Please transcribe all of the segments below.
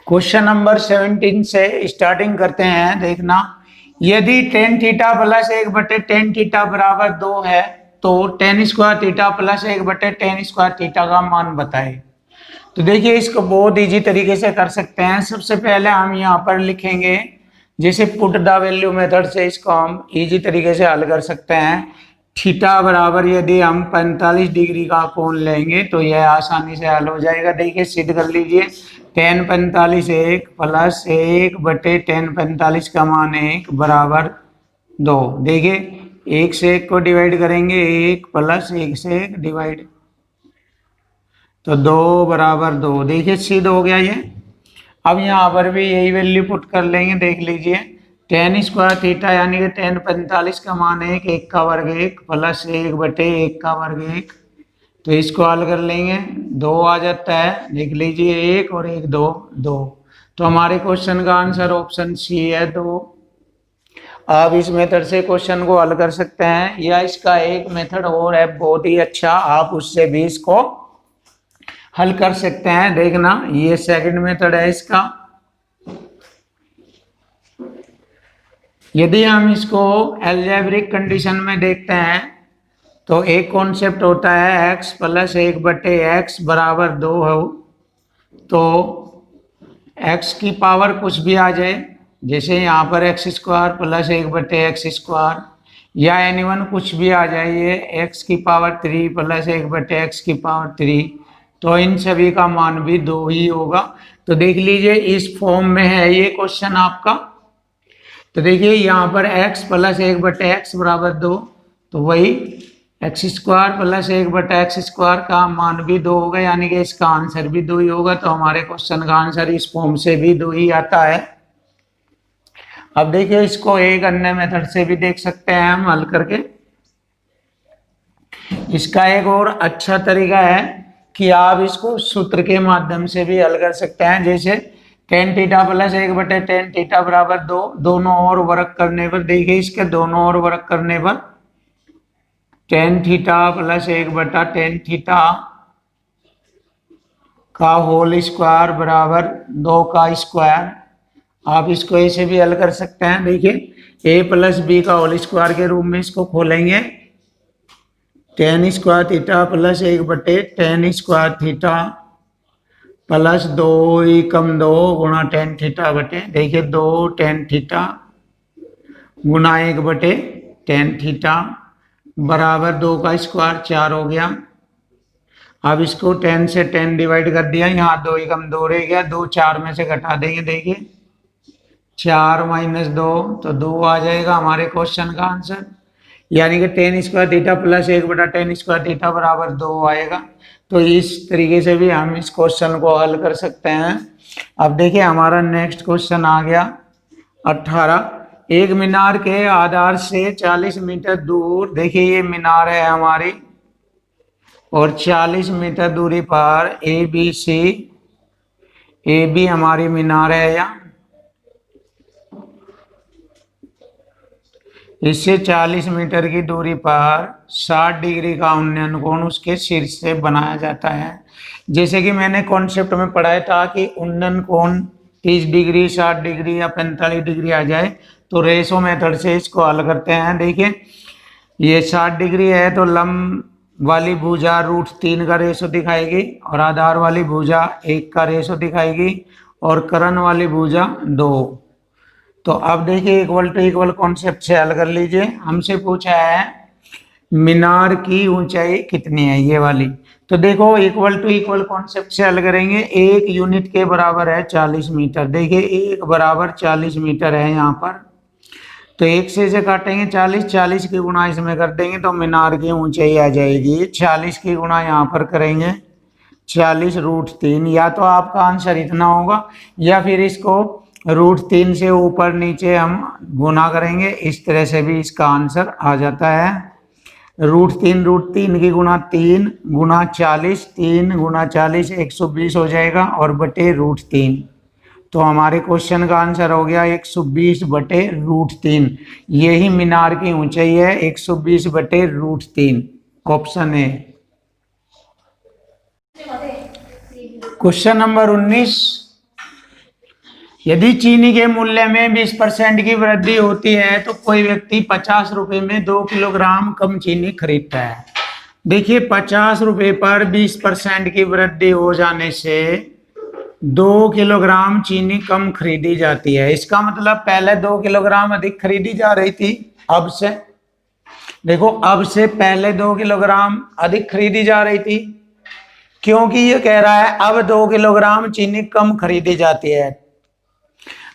Question number 17 से starting करते हैं। देखना, यदि tan theta plus 1/tan theta बराबर 2 है तो ten square theta plus 1/tan square theta का मान बताए। तो देखिए, इसको बहुत इजी तरीके से कर सकते हैं। सबसे पहले हम यहाँ पर लिखेंगे, जैसे पुट द वैल्यू मेथड से इसको हम इजी तरीके से हल कर सकते हैं। थीटा बराबर यदि हम 45 डिग्री का कोण लेंगे तो यह आसानी से हल हो जाएगा। देखिए, सिद्ध कर लीजिए। tan 45 1 प्लस 1/tan 45 का मान 1 बराबर 2। देखिए, 1 से 1 को डिवाइड करेंगे, 1 प्लस 1 से 1 डिवाइड, तो 2 बराबर 2। देखिए, सिद्ध हो गया ये। अब यहाँ पर भी यही वैल्यू पुट कर लेंगे। देख लीजिए, tan स्क्वायर थीटा यानी कि tan 45 का मान 1, 1 का वर्ग 1 प्लस 1/1 का वर्ग 1। तो इसको हल कर लेंगे, 2 आ जाता है। देख लीजिए, 1 और 1 2 2। तो हमारे क्वेश्चन का आंसर ऑप्शन सी है 2। आप इस मेथड से क्वेश्चन को हल कर सकते हैं, या इसका एक मेथड और है बहुत ही अच्छा, आप उससे भी इसको हल कर सकते हैं। देखना, ये सेकंड मेथड है इसका। यदि हम इसको अलजेब्रिक कंडीशन में देखते हैं तो एक कॉन्सेप्ट होता है x प्लस 1/x बराबर 2 हो, तो x की पावर कुछ भी आ जाए, जैसे यहाँ पर x square plus 1/x square, या एनीवन कुछ भी आ जाए, ये x की पावर 3 प्लस 1/x की पावर 3, तो इन सभी का मान भी 2 ही होगा। तो देख लीजिए, इस फॉर्म में है ये क्वेश्चन आपका। तो देखिए, यहाँ पर x प्लस 1/x बराबर 2, तो वही x square plus 1/x square का मान भी 2 होगा, यानी कि इसका आंसर भी 2 ही होगा। तो हमारे क्वेश्चन का आंसर इस फॉर्म से भी 2 ही आता है। अब देखिए, इसको एक अन्य मेथड से भी देख सकते हैं हम हल करके। इसका एक और अच्छा तरीका है कि आप इसको सूत्र के माध्यम से भी हल कर सकते हैं। जैसे tan theta plus 1/tan theta बराबर 2, दोनों ओर वर्ग करने पर, देखिए इसके दोनों ओर वर्ग करने पर tan theta plus 1/tan theta का होल स्क्वायर बराबर 2 का स्क्वायर। आप इसको ऐसे भी हल कर सकते हैं। देखिए, a प्लस बी का होल स्क्वायर के रूप में इसको खोलेंगे, tan square theta plus 1/tan square theta plus 2 एकम 2 गुणा tan थीटा बटे, देखिए 2 tan थीटा गुणा 1/tan थीटा बराबर 2 का स्क्वायर 4 हो गया। अब इसको 10 से 10 डिवाइड कर दिया, यहाँ 2 एकम 2 रह गया, 2 4 में से घटा देंगे। देखिए, 4 माइनस 2, तो 2 आ जाएगा हमारे क्वेश्चन का आंसर, यानी कि tan square theta plus 1/tan square theta बराबर 2 आएगा। तो इस तरीके से भी हम इस क्वेश्चन को हल कर सकते हैं। अब देखिए, हमारा नेक्स्ट क्वेश्चन आ गया 18। एक मीनार के आधार से 40 मीटर दूर, देखिए ये मीनार है हमारी, और 40 मीटर दूरी पर ए बी हमारी मीनार है। या इससे 40 मीटर की दूरी पर 60 डिग्री का उन्नयन कोण उसके शीर्ष से बनाया जाता है। जैसे कि मैंने कॉन्सेप्ट में पढ़ाया था कि उन्नयन कोण 30 डिग्री, 60 डिग्री या 45 डिग्री आ जाए तो रेशो मेथड से इसको हल करते हैं। देखिए, ये 60 डिग्री है तो लंब वाली भुजा √3 का रेशो दिखाएगी, और आधार वाली भुजा 1 का रेशो दिखाएगी, और कर्ण वाली भुजा 2। तो अब देखिए, इक्वल टू इक्वल कॉन्सेप्ट से हल कर लीजिए। हमसे पूछा है मीनार की ऊंचाई कितनी है, ये वाली। तो देखो, इक्वल टू इक्वल कॉन्सेप्ट से हल करेंगे। एक यूनिट के बराबर है 40 मीटर। देखिए, 1 बराबर 40 मीटर है यहाँ पर, तो 1 से काटेंगे 40, 40 की गुणा इसमें कर देंगे तो मीनार की ऊंचाई आ जाएगी 40 की गुणा यहाँ पर करेंगे 40 √3। या तो आपका आंसर इतना होगा, या फिर इसको √3 से ऊपर नीचे हम गुना करेंगे, इस तरह से भी इसका आंसर आ जाता है। √3 की गुणा 3 गुणा 40, 3 गुणा 40 120 हो जाएगा, और बटे √3। तो हमारे क्वेश्चन का आंसर हो गया 120 बटे √3। यही मीनार की ऊंचाई है, 120 बटे √3, ऑप्शन ए। क्वेश्चन नंबर 19, यदि चीनी के मूल्य में 20% की वृद्धि होती है तो कोई व्यक्ति 50 रुपए में 2 किलोग्राम कम चीनी खरीदता है। देखिए 50 रुपए पर 20% की वृद्धि हो जाने से 2 किलोग्राम चीनी कम खरीदी जाती है। इसका मतलब पहले 2 किलोग्राम अधिक खरीदी जा रही थी, अब से देखो, अब से पहले 2 किलोग्राम अधिक खरीदी जा रही थी, क्योंकि ये कह रहा है अब 2 किलोग्राम चीनी कम खरीदी जाती है।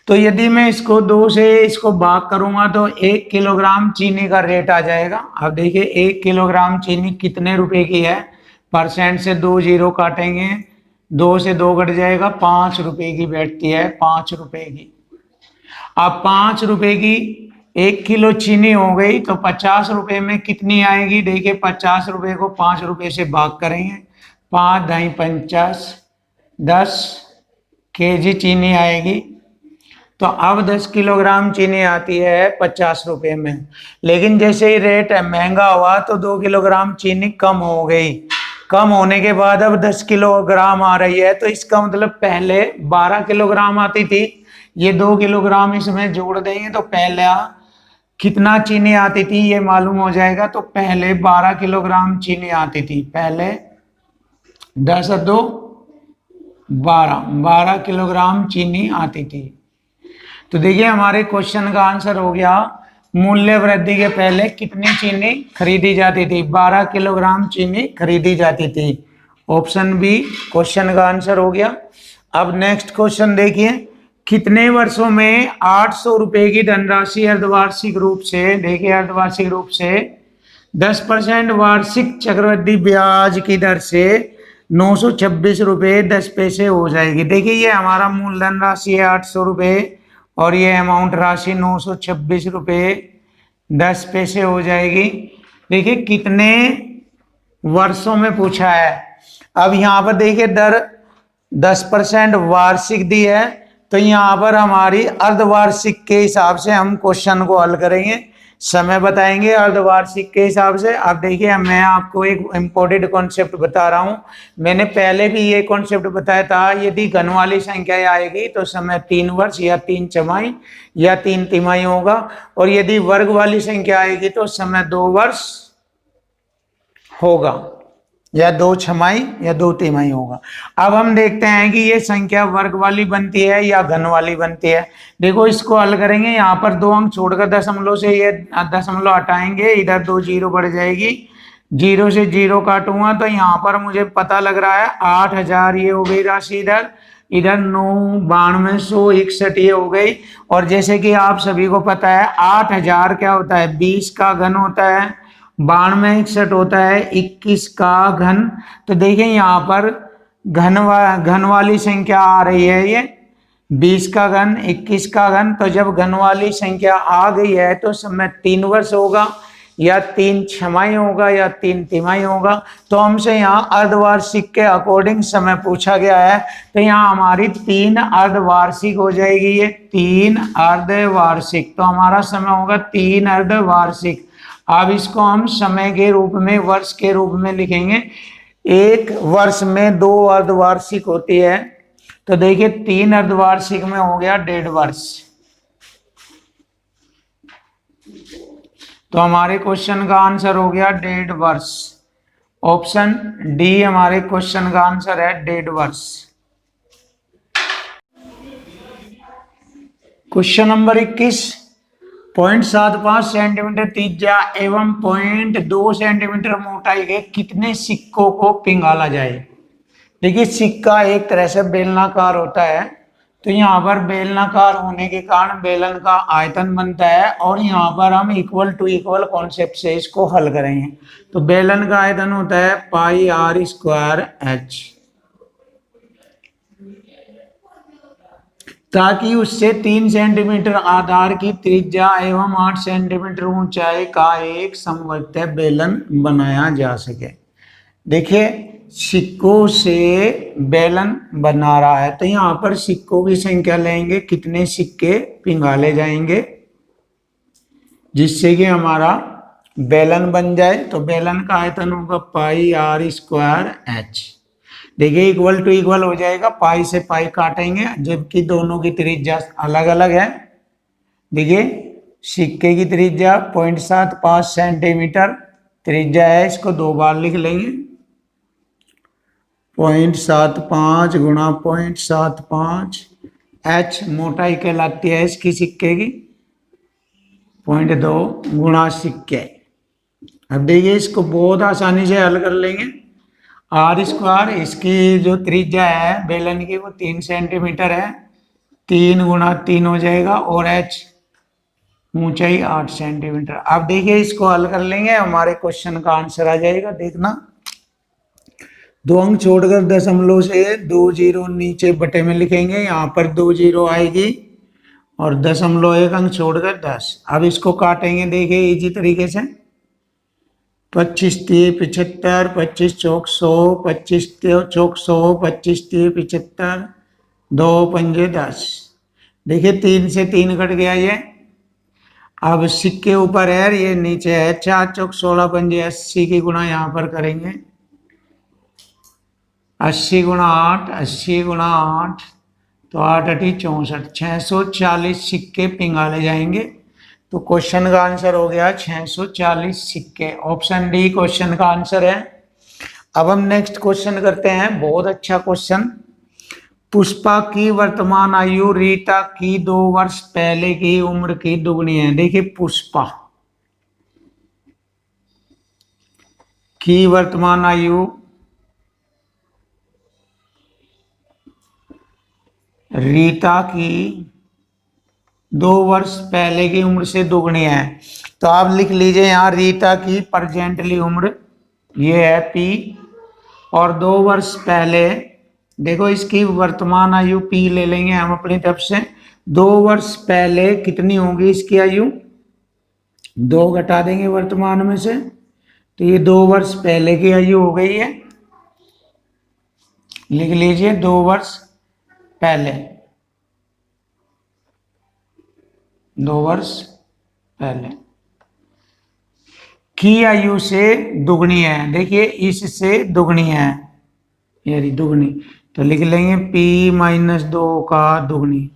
तो यदि मैं इसको 2 से इसको भाग करूंगा तो 1 किलोग्राम चीनी का रेट आ जाएगा। अब देखिए 1 किलोग्राम चीनी कितने रुपए की है, परसेंट से 2 जीरो काटेंगे, 2 से 2 कट जाएगा, 5 रुपए की बैठती है, 5 रुपए की। अब 5 रुपए की 1 किलो चीनी हो गई तो 50 रुपए में कितनी आएगी, देखिए 50 रुपए को 5 रुपए से भाग करेंगे, 5 ढाई 50, 10 केजी चीनी आएगी। तो अब 10 किलोग्राम चीनी आती है 50 रुपए में। लेकिन जैसे ही रेट महंगा हुआ तो 2 किलोग्राम चीनी कम हो गई। कम होने के बाद अब 10 किलोग्राम आ रही है। तो इसका मतलब पहले 12 किलोग्राम आती थी, ये 2 किलोग्राम इसमें जोड़ देंगे तो पहले कितना चीनी आती थी ये मालूम हो जाएगा। तो पहले 12 किलोग्राम चीनी आती थी, पहले 10 और 2 12 किलोग्राम चीनी आती थी। तो देखिए हमारे क्वेश्चन का आंसर हो गया, मूल्य वृद्धि के पहले कितनी चीनी खरीदी जाती थी, 12 किलोग्राम चीनी खरीदी जाती थी। ऑप्शन बी क्वेश्चन का आंसर हो गया। अब नेक्स्ट क्वेश्चन देखिए, कितने वर्षों में 800 रुपए की धनराशि अर्धवार्षिक रूप से, देखिए अर्धवार्षिक रूप से 10% वार्षिक चक्रवृद्धि ब्याज की दर से 926 रुपये 10 पैसे हो जाएगी। देखिए ये हमारा मूलधन राशि है 800 रुपये और ये अमाउंट राशि 926 रुपये 10 पैसे हो जाएगी। देखिए कितने वर्षों में पूछा है। अब यहाँ पर देखिए दर 10% वार्षिक दी है, तो यहाँ पर हमारी अर्धवार्षिक के हिसाब से हम क्वेश्चन को हल करेंगे, समय बताएंगे अर्धवार्षिक के हिसाब से। अब देखिए मैं आपको एक इम्पोर्टेंट कॉन्सेप्ट बता रहा हूँ, मैंने पहले भी ये कॉन्सेप्ट बताया था, यदि घन वाली संख्या आएगी तो समय 3 वर्ष या 3 छमाही या 3 तिमाही होगा, और यदि वर्ग वाली संख्या आएगी तो समय 2 वर्ष होगा या 2 छमाही या 2 तिमाही होगा। अब हम देखते हैं कि ये संख्या वर्ग वाली बनती है या घन वाली बनती है। देखो इसको हल करेंगे, यहाँ पर 2 अंक छोड़कर दशमलव से ये दशमलव हटाएंगे, इधर 2 जीरो बढ़ जाएगी, 0 से 0 काटूंगा तो यहाँ पर मुझे पता लग रहा है 8000 ये हो गई राशि, इधर 9 92 161 ये हो गई। और जैसे कि आप सभी को पता है 8000 क्या होता है, 20 का घन होता है, 92 61 होता है 21 का घन। तो देखिए यहाँ पर घन वाली संख्या आ रही है, ये 20 का घन 21 का घन। तो जब घन वाली संख्या आ गई है तो समय 3 वर्ष होगा या 3 छमाही होगा या 3 तिमाही होगा। तो हमसे यहाँ अर्धवार्षिक के अकॉर्डिंग समय पूछा गया है, तो यहाँ हमारी 3 अर्धवार्षिक हो जाएगी, ये 3 अर्धवार्षिक। तो हमारा समय होगा 3 अर्धवार्षिक। अब इसको हम समय के रूप में, वर्ष के रूप में लिखेंगे। एक वर्ष में 2 अर्धवार्षिक होती है, तो देखिए 3 अर्धवार्षिक में हो गया 1.5 वर्ष। तो हमारे क्वेश्चन का आंसर हो गया 1.5 वर्ष। ऑप्शन डी हमारे क्वेश्चन का आंसर है 1.5 वर्ष। क्वेश्चन नंबर 21, 0.75 सेंटीमीटर त्रिज्या एवं 0.2 सेंटीमीटर मोटाई के कितने सिक्कों को पिघाला जाए। देखिए सिक्का एक तरह से बेलनाकार होता है, तो यहाँ पर बेलनाकार होने के कारण बेलन का आयतन बनता है, और यहाँ पर हम इक्वल टू इक्वल कॉन्सेप्ट से इसको हल करेंगे। तो बेलन का आयतन होता है पाई r स्क्वायर h, ताकि उससे 3 सेंटीमीटर आधार की त्रिज्या एवं 8 सेंटीमीटर ऊंचाई का एक समवर्तीय बेलन बनाया जा सके। देखिए सिक्कों से बेलन बना रहा है, तो यहाँ पर सिक्कों की संख्या लेंगे, कितने सिक्के पिघाले जाएंगे जिससे कि हमारा बेलन बन जाए। तो बेलन का आयतन होगा पाई r स्क्वायर h। देखिए इक्वल टू इक्वल हो जाएगा, पाई से पाई काटेंगे जबकि दोनों की त्रिज्या अलग अलग है। देखिए सिक्के की त्रिज्या 0.75 सेंटीमीटर त्रिज्या है, इसको दो बार लिख लेंगे। 0.75 गुणा 0.75, एच मोटाई कहलाती है इसकी सिक्के की, 0.2 गुणा सिक्के। अब देखिए इसको बहुत आसानी से हल कर लेंगे। आर स्क्वायर, इसकी जो त्रिज्या है बेलन की वो 3 सेंटीमीटर है, 3 गुणा 3 हो जाएगा, और एच ऊंचाई 8 सेंटीमीटर। अब देखिए इसको हल कर लेंगे, हमारे क्वेश्चन का आंसर आ जाएगा। देखना, दो अंक छोड़कर दशमलव से 2 जीरो नीचे बटे में लिखेंगे, यहाँ पर 2 जीरो आएगी और दशमलव 1 अंक छोड़कर 10। अब इसको काटेंगे, देखिए इजी तरीके से। 25 3 75, 25 चौक 100, 25 चौक 100, 25 3 75, 2 पंजे 10। देखिए 3 से 3 कट गया ये। अब सिक्के ऊपर है, ये नीचे है, 4 चौक 16 पंजे 80 की गुणा यहाँ पर करेंगे। 80 गुणा 8, 80 गुणा 8 तो 8 8 64, 640 सिक्के पिंगाले जाएंगे। तो क्वेश्चन का आंसर हो गया 640 सिक्के। ऑप्शन डी क्वेश्चन का आंसर है। अब हम नेक्स्ट क्वेश्चन करते हैं, बहुत अच्छा क्वेश्चन। पुष्पा की वर्तमान आयु रीता की 2 वर्ष पहले की उम्र की दुगनी है। देखिए पुष्पा की वर्तमान आयु रीता की 2 वर्ष पहले की उम्र से दुगनी है। तो आप लिख लीजिए यहाँ रीता की प्रेजेंटली उम्र ये है पी, और 2 वर्ष पहले देखो इसकी वर्तमान आयु पी ले लेंगे हम अपनी तरफ से। 2 वर्ष पहले कितनी होगी इसकी आयु, 2 घटा देंगे वर्तमान में से, तो ये 2 वर्ष पहले की आयु हो गई है। लिख लीजिए 2 वर्ष पहले, 2 वर्ष पहले की आयु से दुगनी है। देखिए इससे दुगनी है, यानी दुगनी, तो लिख लेंगे p माइनस 2 का दुगनी।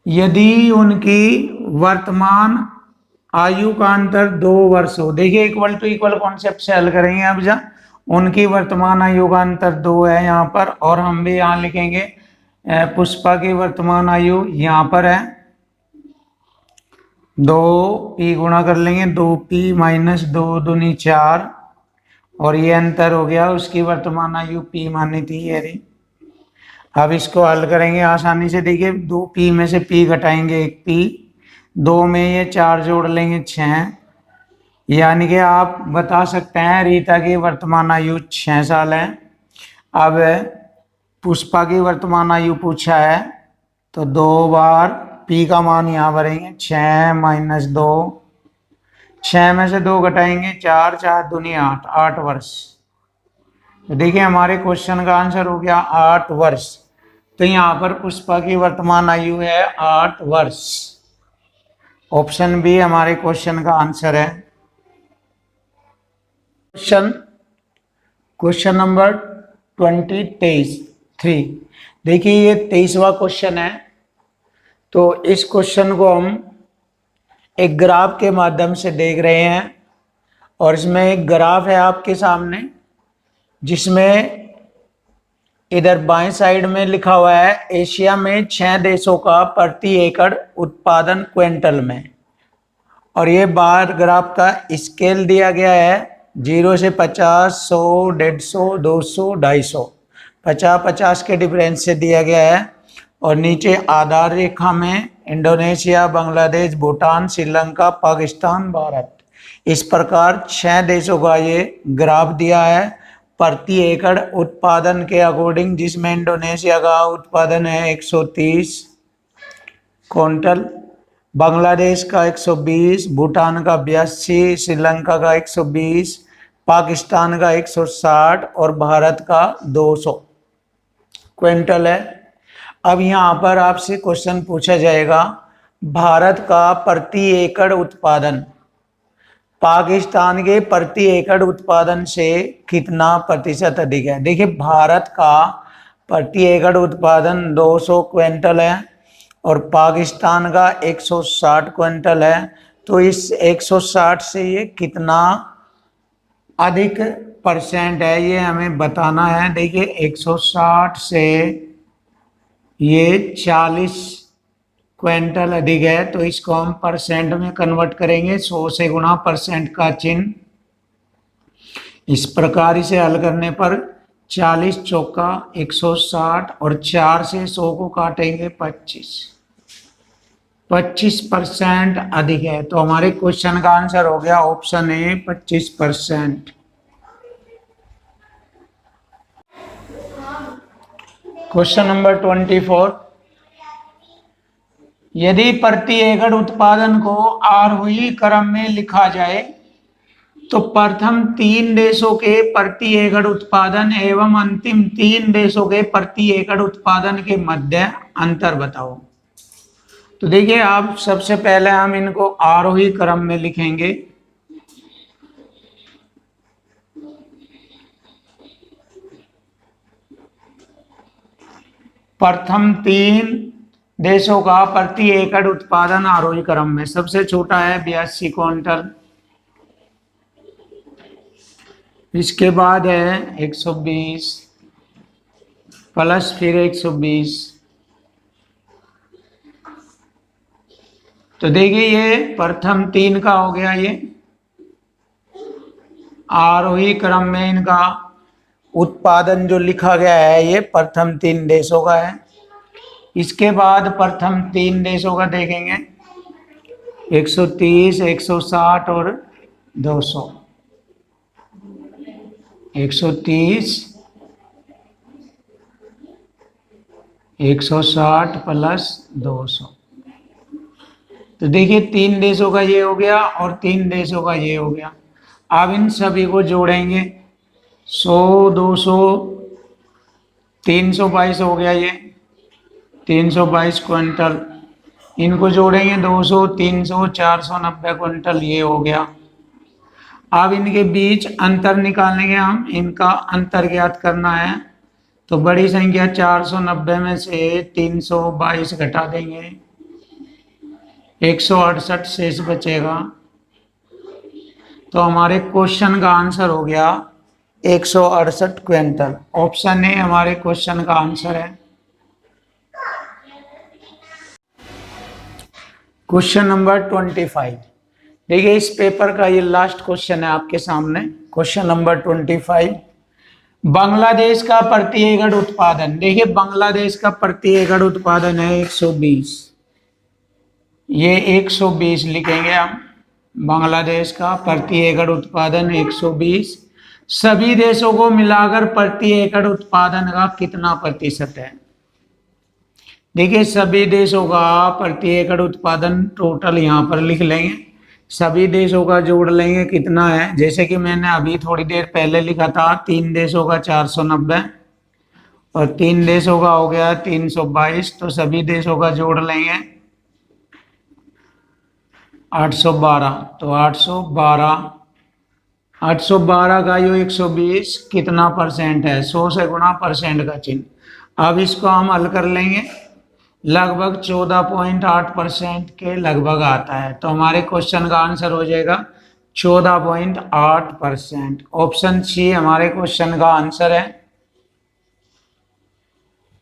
यदि उनकी वर्तमान आयु का अंतर 2 वर्ष हो, देखिए इक्वल टू इक्वल कॉन्सेप्ट से हल करेंगे। अब जब उनकी वर्तमान आयु का अंतर 2 है यहाँ पर, और हम भी यहाँ लिखेंगे पुष्पा की वर्तमान आयु यहाँ पर है 2, p गुणा कर लेंगे, 2p माइनस 2 दूनी 4, और ये अंतर हो गया, उसकी वर्तमान आयु p मानी थी ये रही। अब इसको हल करेंगे आसानी से। देखिए 2p में से p घटाएंगे 1p, 2 में ये 4 जोड़ लेंगे 6, यानी कि आप बता सकते हैं रीता की वर्तमान आयु 6 साल है। अब पुष्पा की वर्तमान आयु पूछा है, तो 2 बार p का मान यहाँ भरेंगे, 6 माइनस 2, 6 में से 2 घटाएंगे 4, 4 दूनी 8, 8 वर्ष। तो देखिए हमारे क्वेश्चन का आंसर हो गया 8 वर्ष। तो यहाँ पर पुष्पा की वर्तमान आयु है 8 वर्ष। ऑप्शन बी हमारे क्वेश्चन का आंसर है। Question number 23। देखिए ये 23वां क्वेश्चन है। तो इस क्वेश्चन को हम एक ग्राफ के माध्यम से देख रहे हैं, और इसमें एक ग्राफ है आपके सामने, जिसमें इधर बाएं साइड में लिखा हुआ है एशिया में 6 देशों का प्रति एकड़ उत्पादन क्विंटल में, और ये बार ग्राफ का स्केल दिया गया है 0 से 50, 100, 150, 200, 250, 50-50 के डिफरेंस से दिया गया है। और नीचे आधार रेखा में इंडोनेशिया, बांग्लादेश, भूटान, श्रीलंका, पाकिस्तान, भारत, इस प्रकार 6 देशों का ये ग्राफ दिया है प्रति एकड़ उत्पादन के अकॉर्डिंग, जिसमें इंडोनेशिया का उत्पादन है 130 क्विंटल, बांग्लादेश का 120, भूटान का 82, श्रीलंका का 120, पाकिस्तान का 160 और भारत का 200 क्विंटल है। अब यहाँ पर आपसे क्वेश्चन पूछा जाएगा भारत का प्रति एकड़ उत्पादन। पाकिस्तान के प्रति एकड़ उत्पादन से कितना प्रतिशत अधिक है? देखिए भारत का प्रति एकड़ उत्पादन 200 क्विंटल है और पाकिस्तान का 160 क्विंटल है। तो इस 160 से ये कितना अधिक परसेंट है ये हमें बताना है। देखिए 160 से ये 40 क्विंटल अधिक है, तो इसको हम परसेंट में कन्वर्ट करेंगे। 100 से गुणा परसेंट का चिन्ह, इस प्रकार इसे हल करने पर 40 चौका 160 और 4 से 100 को काटेंगे 25% अधिक है। तो हमारे क्वेश्चन का आंसर हो गया ऑप्शन ए 25%। क्वेश्चन नंबर 24, यदि प्रति एकड़ उत्पादन को आरोही क्रम में लिखा जाए तो प्रथम 3 देशों के प्रति एकड़ उत्पादन एवं अंतिम 3 देशों के प्रति एकड़ उत्पादन के मध्य अंतर बताओ। तो देखिए आप सबसे पहले हम इनको आरोही क्रम में लिखेंगे। प्रथम 3 देशों का प्रति एकड़ उत्पादन आरोही क्रम में, सबसे छोटा है 82 क्विंटल, इसके बाद है 120 प्लस फिर 120। तो देखिए ये प्रथम 3 का हो गया, ये आरोही क्रम में इनका उत्पादन जो लिखा गया है ये प्रथम 3 देशों का है। इसके बाद प्रथम 3 देशों का देखेंगे 130, 160 और 200। 130, 160 प्लस 200। तो देखिए 3 देशों का ये हो गया और 3 देशों का ये हो गया। अब इन सभी को जोड़ेंगे 100, 200, 322 हो गया, ये 322 क्विंटल। इनको जोड़ेंगे 200, 300, 490 क्विंटल, ये हो गया। अब इनके बीच अंतर निकालेंगे हम, इनका अंतर ज्ञात करना है। तो बड़ी संख्या 490 में से 322 घटा देंगे, 168 शेष बचेगा। तो हमारे क्वेश्चन का आंसर हो गया 168 क्विंटल। ऑप्शन ए हमारे क्वेश्चन का आंसर है। क्वेश्चन नंबर 25, देखिए इस पेपर का ये लास्ट क्वेश्चन है आपके सामने। क्वेश्चन नंबर 25, बांग्लादेश का प्रति एकड़ उत्पादन। देखिए बांग्लादेश का प्रति एकड़ उत्पादन है 120, ये 120 लिखेंगे हम। बांग्लादेश का प्रति एकड़ उत्पादन 120। सभी देशों को मिलाकर प्रति एकड़ उत्पादन का कितना प्रतिशत है? देखिए सभी देशों का प्रति एकड़ उत्पादन टोटल यहाँ पर लिख लेंगे, सभी देशों का जोड़ लेंगे कितना है। जैसे कि मैंने अभी थोड़ी देर पहले लिखा था 3 देशों का 490 और 3 देशों का हो गया 322। तो सभी देशों का जोड़ लेंगे 812। तो 812 का यो 120 कितना परसेंट है? 100 से गुणा परसेंट का चिन्ह। अब इसको हम हल कर लेंगे, लगभग 14.8% के लगभग आता है। तो हमारे क्वेश्चन का आंसर हो जाएगा 14.8%। ऑप्शन सी हमारे क्वेश्चन का आंसर है।